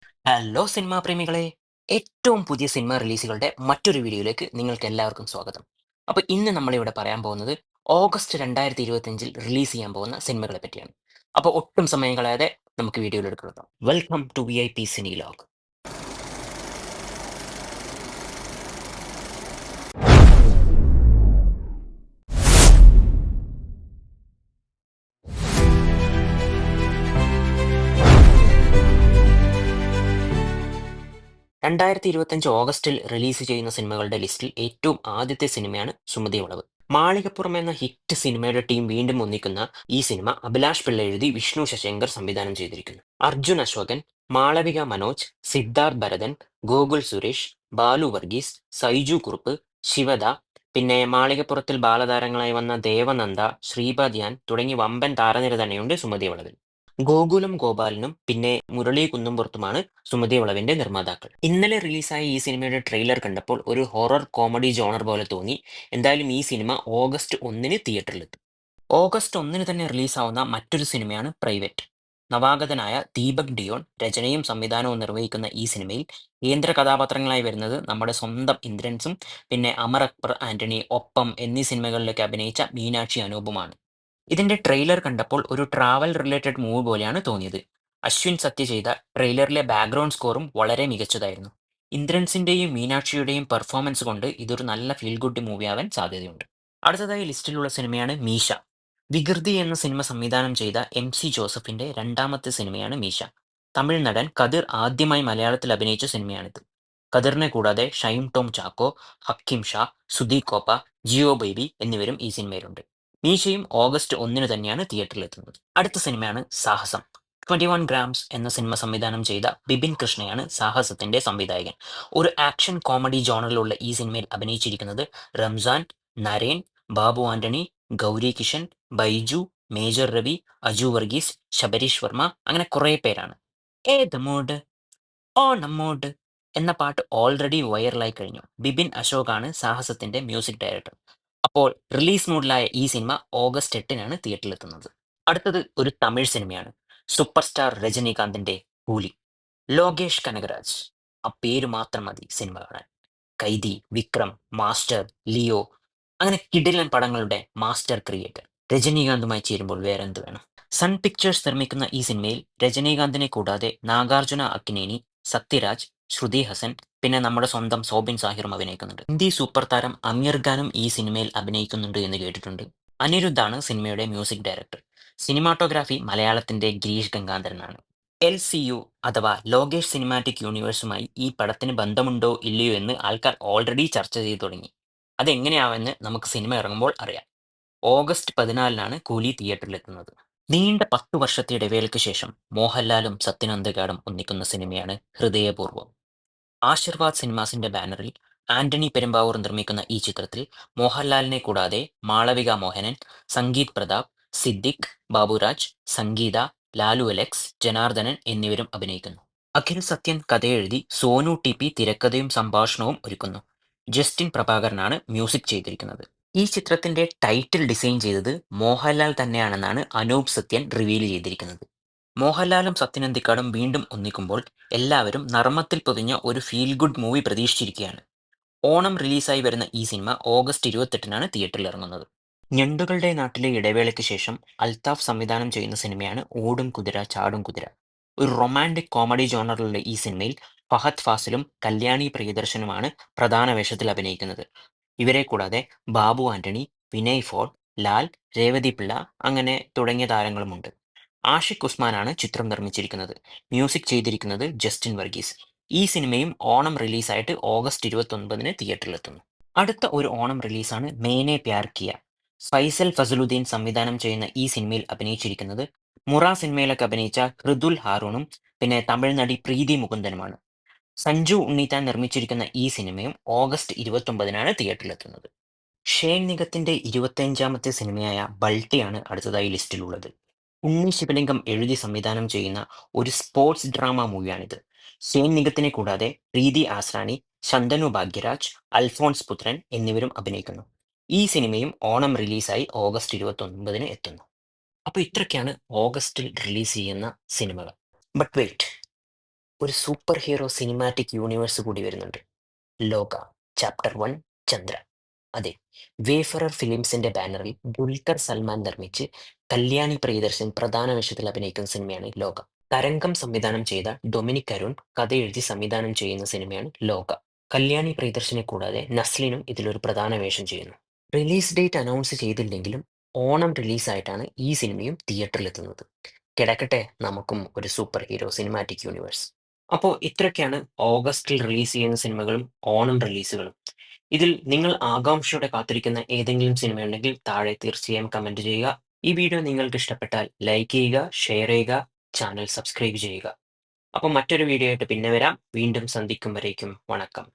Hello cinema പ്രേമികളെ! ഏറ്റവും പുതിയ cinema റിലീസുകളുടെ മറ്റൊരു വീഡിയോയിലേക്ക് നിങ്ങൾക്ക് എല്ലാവർക്കും സ്വാഗതം. അപ്പോൾ ഇന്ന് നമ്മളിവിടെ പറയാൻ പോകുന്നത് ഓഗസ്റ്റ് 2025 റിലീസ് ചെയ്യാൻ പോകുന്ന സിനിമകളെ പറ്റിയാണ്. അപ്പോൾ ഒട്ടും സമയം കളയാതെ നമുക്ക് വീഡിയോയിലേക്ക് കടക്കാം. Welcome to VIP സിനിലോഗ്. 2025 ഓഗസ്റ്റിൽ റിലീസ് ചെയ്യുന്ന സിനിമകളുടെ ലിസ്റ്റിൽ ഏറ്റവും ആദ്യത്തെ സിനിമയാണ് സുമതി വളവ്. മാളികപ്പുറം എന്ന ഹിറ്റ് സിനിമയുടെ ടീം വീണ്ടും ഒന്നിക്കുന്ന ഈ സിനിമ അഭിലാഷ് പിള്ള എഴുതി വിഷ്ണു ശശിങ്കർ സംവിധാനം ചെയ്തിരിക്കുന്നു. അർജുൻ അശോകൻ, മാളവിക മനോജ്, സിദ്ധാർത്ഥ് ഭരതൻ, ഗോകുൽ സുരേഷ്, ബാലു വർഗീസ്, സൈജു കുറുപ്പ്, ശിവദ, പിന്നെ മാളികപ്പുറത്തിൽ ബാലതാരങ്ങളായി വന്ന ദേവനന്ദ, ശ്രീപദ്യാൻ തുടങ്ങി വമ്പൻ താരനിര തന്നെയുണ്ട് സുമതി വളവിൽ. ഗോകുലം ഗോപാലനും പിന്നെ മുരളി കുന്നുംപുറത്തുമാണ് സുമതി വളവിന്റെ നിർമ്മാതാക്കൾ. ഇന്നലെ റിലീസായ ഈ സിനിമയുടെ ട്രെയിലർ കണ്ടപ്പോൾ ഒരു ഹൊറർ കോമഡി ജോണർ പോലെ തോന്നി. എന്തായാലും ഈ സിനിമ ഓഗസ്റ്റ് 1-ന് തിയേറ്ററിലെത്തും. ഓഗസ്റ്റ് 1-ന് തന്നെ റിലീസാവുന്ന മറ്റൊരു സിനിമയാണ് പ്രൈവറ്റ്. നവാഗതനായ ദീപക് ഡിയോൺ രചനയും സംവിധാനവും നിർവഹിക്കുന്ന ഈ സിനിമയിൽ കേന്ദ്ര കഥാപാത്രങ്ങളായി വരുന്നത് നമ്മുടെ സ്വന്തം ഇന്ദ്രൻസും പിന്നെ അമർ അക്ബർ ആന്റണി, ഒപ്പം എന്നീ സിനിമകളിലൊക്കെ അഭിനയിച്ച മീനാക്ഷി അനൂപുമാണ്. ഇതിന്റെ ട്രെയിലർ കണ്ടപ്പോൾ ഒരു ട്രാവൽ റിലേറ്റഡ് മൂവി പോലെയാണ് തോന്നിയത്. അശ്വിൻ സത്യ ചെയ്ത ട്രെയിലറിലെ ബാക്ക്ഗ്രൗണ്ട് സ്കോറും വളരെ മികച്ചതായിരുന്നു. ഇന്ദ്രൻസിന്റെയും മീനാക്ഷിയുടെയും പെർഫോമൻസ് കൊണ്ട് ഇതൊരു നല്ല ഫീൽ ഗുഡ് മൂവിയാവാൻ സാധ്യതയുണ്ട്. അടുത്തതായി ലിസ്റ്റിലുള്ള സിനിമയാണ് മീശ. വികൃതി എന്ന സിനിമ സംവിധാനം ചെയ്ത MC ജോസഫിന്റെ രണ്ടാമത്തെ സിനിമയാണ് മീശ. തമിഴ് നടൻ കതിർ ആദ്യമായി മലയാളത്തിൽ അഭിനയിച്ച സിനിമയാണിത്. കതിറിനെ കൂടാതെ ഷൈൻ ടോം ചാക്കോ, ഹക്കിം ഷാ, സുധീകോപ്പ, ജിയോ ബേബി എന്നിവരും ഈ സിനിമയിലുണ്ട്. മീശയും ഓഗസ്റ്റ് 1-ന് തന്നെയാണ് തിയേറ്ററിലെത്തുന്നത്. അടുത്ത സിനിമയാണ് സാഹസം. 21 ഗ്രാംസ് എന്ന സിനിമ സംവിധാനം ചെയ്ത ബിപിൻ കൃഷ്ണയാണ് സാഹസത്തിന്റെ സംവിധായകൻ. ഒരു ആക്ഷൻ കോമഡി ജോണറിലുള്ള ഈ സിനിമയിൽ അഭിനയിച്ചിരിക്കുന്നത് റംസാൻ, നരേൻ, ബാബു ആന്റണി, ഗൗരി കിഷൻ, ബൈജു, മേജർ രവി, അജു വർഗീസ്, ശബരീഷ് വർമ്മ, അങ്ങനെ കുറേ പേരാണ്. ഏത് മൂഡ്? ഓണം മൂഡ് എന്ന പാട്ട് ഓൾറെഡി വൈറലായി കഴിഞ്ഞു. ബിപിൻ അശോകാണ് സാഹസത്തിന്റെ മ്യൂസിക് ഡയറക്ടർ. അപ്പോൾ റിലീസ് മൂഡിലായ ഈ സിനിമ ഓഗസ്റ്റ് 8-നാണ് തിയേറ്ററിലെത്തുന്നത്. അടുത്തത് ഒരു തമിഴ് സിനിമയാണ്. സൂപ്പർ സ്റ്റാർ രജനീകാന്തിന്റെ കൂലി. ലോകേഷ് കനകരാജ്, ആ പേര് മാത്രം മതി സിനിമ കാണാൻ. കൈദി, വിക്രം, മാസ്റ്റർ, ലിയോ, അങ്ങനെ കിടിലൻ പടങ്ങളുടെ മാസ്റ്റർ ക്രിയേറ്റർ രജനീകാന്തുമായി ചേരുമ്പോൾ വേറെന്ത് വേണം. സൺ പിക്ചേഴ്സ് നിർമ്മിക്കുന്ന ഈ സിനിമയിൽ രജനീകാന്തിനെ കൂടാതെ നാഗാർജുന അക്നേനി, സത്യരാജ്, ശ്രുതി ഹസൻ, പിന്നെ നമ്മുടെ സ്വന്തം സോബിൻ സാഹിറും അഭിനയിക്കുന്നുണ്ട്. ഹിന്ദി സൂപ്പർ താരം അമീർ ഖാനും ഈ സിനിമയിൽ അഭിനയിക്കുന്നുണ്ട് എന്ന് കേട്ടിട്ടുണ്ട്. അനിരുദ്ധാണ് സിനിമയുടെ മ്യൂസിക് ഡയറക്ടർ. സിനിമാറ്റോഗ്രാഫി മലയാളത്തിന്റെ ഗിരീഷ് ഗംഗാധരനാണ്. LCU അഥവാ ലോകേഷ് സിനിമാറ്റിക് യൂണിവേഴ്സുമായി ഈ പടത്തിന് ബന്ധമുണ്ടോ ഇല്ലയോ എന്ന് ആൾക്കാർ ഓൾറെഡി ചർച്ച ചെയ്തു തുടങ്ങി. അതെങ്ങനെയാവെന്ന് നമുക്ക് സിനിമ ഇറങ്ങുമ്പോൾ അറിയാം. ഓഗസ്റ്റ് 14-നാണ് കൂലി തിയേറ്ററിലെത്തുന്നത്. നീണ്ട 10 വർഷത്തെ ഇടവേളയ്ക്ക് ശേഷം മോഹൻലാലും സത്യൻ അന്തിക്കാടും ഒന്നിക്കുന്ന സിനിമയാണ് ഹൃദയപൂർവ്വം. ആശീർവാദ് സിനിമാസിന്റെ ബാനറിൽ ആന്റണി പെരുമ്പാവൂർ നിർമ്മിക്കുന്ന ഈ ചിത്രത്തിൽ മോഹൻലാലിനെ കൂടാതെ മാളവിക മോഹനൻ, സംഗീത് പ്രതാപ്, സിദ്ദിഖ്, ബാബുരാജ്, സംഗീത, ലാലു അലക്സ്, ജനാർദ്ദനൻ എന്നിവരും അഭിനയിക്കുന്നു. അഖിൽ സത്യൻ കഥയെഴുതി സോനു TP തിരക്കഥയും സംഭാഷണവും ഒരുക്കുന്നു. ജസ്റ്റിൻ പ്രഭാകരനാണ് മ്യൂസിക് ചെയ്തിരിക്കുന്നത്. ഈ ചിത്രത്തിന്റെ ടൈറ്റിൽ ഡിസൈൻ ചെയ്തത് മോഹൻലാൽ തന്നെയാണെന്നാണ് അനൂപ് സത്യൻ റിവീൽ ചെയ്തിരിക്കുന്നത്. മോഹൻലാലും സത്യൻ അന്തിക്കാടും വീണ്ടും ഒന്നിക്കുമ്പോൾ എല്ലാവരും നർമ്മത്തിൽ പൊതിഞ്ഞ ഒരു ഫീൽ ഗുഡ് മൂവി പ്രതീക്ഷിച്ചിരിക്കുകയാണ്. ഓണം റിലീസായി വരുന്ന ഈ സിനിമ ഓഗസ്റ്റ് 28-നാണ് തിയേറ്ററിൽ ഇറങ്ങുന്നത്. ഞണ്ടുകളുടെ നാട്ടിലെ ഇടവേളയ്ക്ക് ശേഷം അൽത്താഫ് സംവിധാനം ചെയ്യുന്ന സിനിമയാണ് ഓടും കുതിര ചാടും കുതിര. ഒരു റൊമാൻറ്റിക് കോമഡി ജോണറിലുള്ള ഈ സിനിമയിൽ ഫഹദ് ഫാസിലും കല്യാണി പ്രിയദർശനുമാണ് പ്രധാന വേഷത്തിൽ അഭിനയിക്കുന്നത്. ഇവരെ കൂടാതെ ബാബു ആന്റണി, വിനയ് ഫോൾ, ലാൽ, രേവതി പിള്ള, അങ്ങനെ തുടങ്ങിയ താരങ്ങളുമുണ്ട്. ആഷിഖ് ഉസ്മാനാണ് ചിത്രം നിർമ്മിച്ചിരിക്കുന്നത്. മ്യൂസിക് ചെയ്തിരിക്കുന്നത് ജസ്റ്റിൻ വർഗീസ്. ഈ സിനിമയും ഓണം റിലീസായിട്ട് ഓഗസ്റ്റ് 29-ന് തിയേറ്ററിലെത്തുന്നു. അടുത്ത ഒരു ഓണം റിലീസാണ് മേനെ പ്യാർ കിയ. ഫൈസൽ ഫസലുദ്ദീൻ സംവിധാനം ചെയ്യുന്ന ഈ സിനിമയിൽ അഭിനയിച്ചിരിക്കുന്നത് മുറ സിനിമയിലൊക്കെ അഭിനയിച്ച ഹൃദുൽ ഹാറൂണും പിന്നെ തമിഴ് നടി പ്രീതി മുകുന്ദനുമാണ്. സഞ്ജു ഉണ്ണിത്താൻ നിർമ്മിച്ചിരിക്കുന്ന ഈ സിനിമയും ഓഗസ്റ്റ് 29-നാണ് തിയേറ്ററിലെത്തുന്നത്. ഷേൻ നിഗത്തിന്റെ 25ാമത്തെ സിനിമയായ ബൾട്ടിയാണ് അടുത്തതായി ലിസ്റ്റിലുള്ളത്. ഉണ്ണി ശിവലിംഗം എഴുതി സംവിധാനം ചെയ്യുന്ന ഒരു സ്പോർട്സ് ഡ്രാമ മൂവിയാണിത്. ഷേൻ നിഗത്തിനെ കൂടാതെ പ്രീതി ആസ്രാനി, ശന്തനു ഭാഗ്യരാജ്, അൽഫോൺസ് പുത്രൻ എന്നിവരും അഭിനയിക്കുന്നു. ഈ സിനിമയും ഓണം റിലീസായി ഓഗസ്റ്റ് 29-ന് എത്തുന്നു. അപ്പോൾ ഇത്രയൊക്കെയാണ് ഓഗസ്റ്റിൽ റിലീസ് ചെയ്യുന്ന സിനിമകൾ. ബട്ട് വെയിറ്റ്, ഒരു സൂപ്പർ ഹീറോ സിനിമാറ്റിക് യൂണിവേഴ്സ് കൂടി വരുന്നുണ്ട്. ലോക ചാപ്റ്റർ 1 ചന്ദ്ര. അതെ, വേഫറർ ഫിലിംസിന്റെ ബാനറിൽ ദുൽഖർ സൽമാൻ നിർമ്മിച്ച് കല്യാണി പ്രിയദർശൻ പ്രധാന വേഷത്തിൽ അഭിനയിക്കുന്ന സിനിമയാണ് ലോക. തരംഗം സംവിധാനം ചെയ്ത ഡൊമിനിക് അരുൺ കഥയെഴുതി സംവിധാനം ചെയ്യുന്ന സിനിമയാണ് ലോക. കല്യാണി പ്രിയദർശനെ കൂടാതെ നസ്ലിനും ഇതിലൊരു പ്രധാന വേഷം ചെയ്യുന്നു. റിലീസ് ഡേറ്റ് അനൗൺസ് ചെയ്തില്ലെങ്കിലും ഓണം റിലീസായിട്ടാണ് ഈ സിനിമയും തിയേറ്ററിലെത്തുന്നത്. കിടക്കട്ടെ നമുക്കും ഒരു സൂപ്പർ ഹീറോ സിനിമാറ്റിക് യൂണിവേഴ്സ്. അപ്പോൾ ഇത്രയൊക്കെയാണ് ഓഗസ്റ്റിൽ റിലീസ് ചെയ്യുന്ന സിനിമകളും ഓണം റിലീസുകളും. ഇതിൽ നിങ്ങൾ ആകാംക്ഷയോടെ കാത്തിരിക്കുന്ന ഏതെങ്കിലും സിനിമയുണ്ടെങ്കിൽ താഴെ തീർച്ചയായും കമന്റ് ചെയ്യുക. ഈ വീഡിയോ നിങ്ങൾക്ക് ഇഷ്ടപ്പെട്ടാൽ ലൈക്ക് ചെയ്യുക, ഷെയർ ചെയ്യുക, ചാനൽ സബ്സ്ക്രൈബ് ചെയ്യുക. അപ്പോൾ മറ്റൊരു വീഡിയോ ആയിട്ട് പിന്നെ വരാം. വീണ്ടും സന്ധിക്കും വരേക്കും വണക്കം.